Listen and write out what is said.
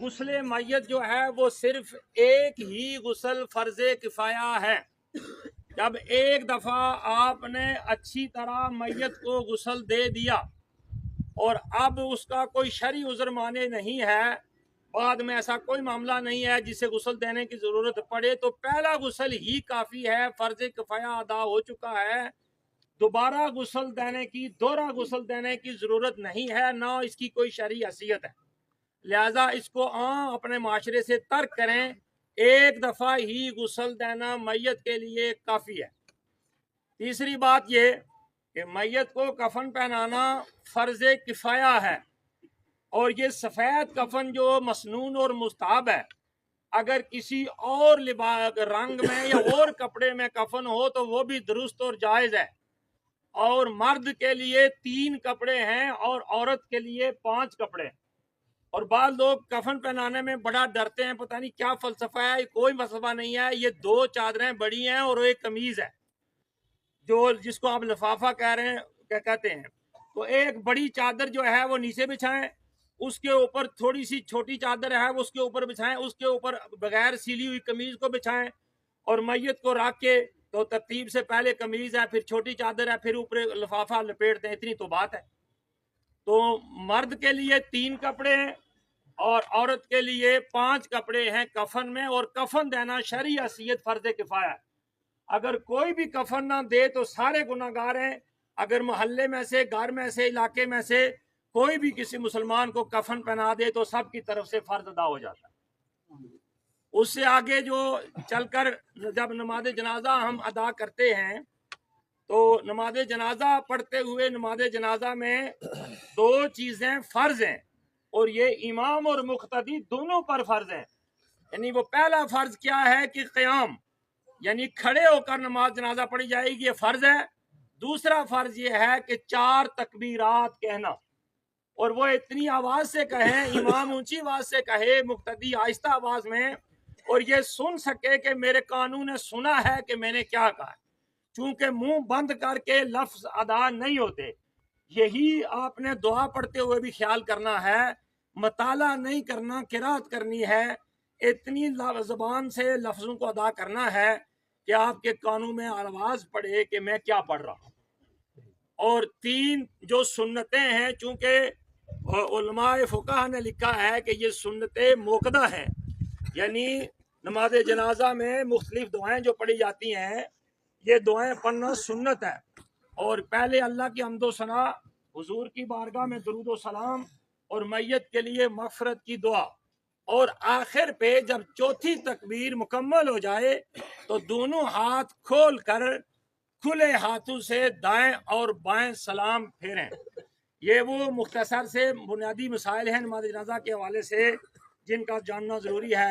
غسل میت جو ہے وہ صرف ایک ہی غسل فرض کفایہ ہے۔ جب ایک دفعہ آپ نے اچھی طرح میت کو غسل دے دیا اور اب اس کا کوئی شرعی عذر مانے نہیں ہے، بعد میں ایسا کوئی معاملہ نہیں ہے جسے غسل دینے کی ضرورت پڑے، تو پہلا غسل ہی کافی ہے، فرض کفایہ ادا ہو چکا ہے، دوبارہ غسل دینے کی دوہرا غسل دینے کی ضرورت نہیں ہے، نہ اس کی کوئی شرعی حیثیت ہے۔ لہذا اس کو عام اپنے معاشرے سے ترک کریں، ایک دفعہ ہی غسل دینا میت کے لیے کافی ہے۔ تیسری بات یہ کہ میت کو کفن پہنانا فرض کفایہ ہے، اور یہ سفید کفن جو مسنون اور مستحب ہے، اگر کسی اور رنگ میں یا اور کپڑے میں کفن ہو تو وہ بھی درست اور جائز ہے، اور مرد کے لیے 3 کپڑے ہیں اور عورت کے لیے 5 کپڑے ہیں۔ اور بعض لوگ کفن پہنانے میں بڑا ڈرتے ہیں، پتہ نہیں کیا فلسفہ ہے، کوئی فلسفہ نہیں ہے، یہ 2 چادریں بڑی ہیں اور ایک قمیض ہے، جس کو آپ لفافہ کہتے ہیں، تو ایک بڑی چادر جو ہے وہ نیچے بچھائیں، اس کے اوپر تھوڑی سی چھوٹی چادر ہے وہ اس کے اوپر بچھائیں، اس کے اوپر بغیر سیلی ہوئی قمیض کو بچھائیں، اور میت کو رکھ کے تو ترتیب سے پہلے قمیض ہے، پھر چھوٹی چادر ہے، پھر اوپر لفافہ لپیٹ دیں، اتنی تو بات ہے۔ تو مرد کے لیے 3 کپڑے ہیں اور عورت کے لیے 5 کپڑے ہیں کفن میں، اور کفن دینا شرعی حیثیت فرض کفایہ ہے۔ اگر کوئی بھی کفن نہ دے تو سارے گناہگار ہیں۔ اگر محلے میں سے، گھر میں سے، علاقے میں سے کوئی بھی کسی مسلمان کو کفن پہنا دے تو سب کی طرف سے فرض ادا ہو جاتا ہے۔ اس سے آگے جو چل کر جب نماز جنازہ ہم ادا کرتے ہیں تو نماز جنازہ پڑھتے ہوئے نماز جنازہ میں 2 چیزیں فرض ہیں، اور یہ امام اور مقتدی دونوں پر فرض ہیں۔ یعنی وہ پہلا فرض کیا ہے کہ قیام، یعنی کھڑے ہو کر نماز جنازہ پڑھی جائے گی، یہ فرض ہے۔ دوسرا فرض یہ ہے کہ 4 تکبیرات کہنا، اور وہ اتنی آواز سے کہیں، امام اونچی آواز سے کہے، مقتدی آہستہ آواز میں، اور یہ سن سکے کہ میرے کانوں نے سنا ہے کہ میں نے کیا کہا ہے، چونکہ منہ بند کر کے لفظ ادا نہیں ہوتے۔ یہی آپ نے دعا پڑھتے ہوئے بھی خیال کرنا ہے، مطالعہ نہیں کرنا، قرات کرنی ہے، اتنی زبان سے لفظوں کو ادا کرنا ہے کہ آپ کے کانوں میں آواز پڑے کہ میں کیا پڑھ رہا ہوں۔ اور 3 جو سنتیں ہیں، چونکہ علماء فقہ نے لکھا ہے کہ یہ سنتیں موقدہ ہیں، یعنی نماز جنازہ میں مختلف دعائیں جو پڑھی جاتی ہیں، یہ دعائیں پڑھنا سنت ہے، اور پہلے اللہ کی حمد و ثنا، حضور کی بارگاہ میں درود و سلام، اور میت کے لیے مغفرت کی دعا، اور آخر پہ جب 4تھی تکبیر مکمل ہو جائے تو دونوں ہاتھ کھول کر کھلے ہاتھوں سے دائیں اور بائیں سلام پھیریں۔ یہ وہ مختصر سے بنیادی مسائل ہیں نماز جنازہ کے حوالے سے جن کا جاننا ضروری ہے۔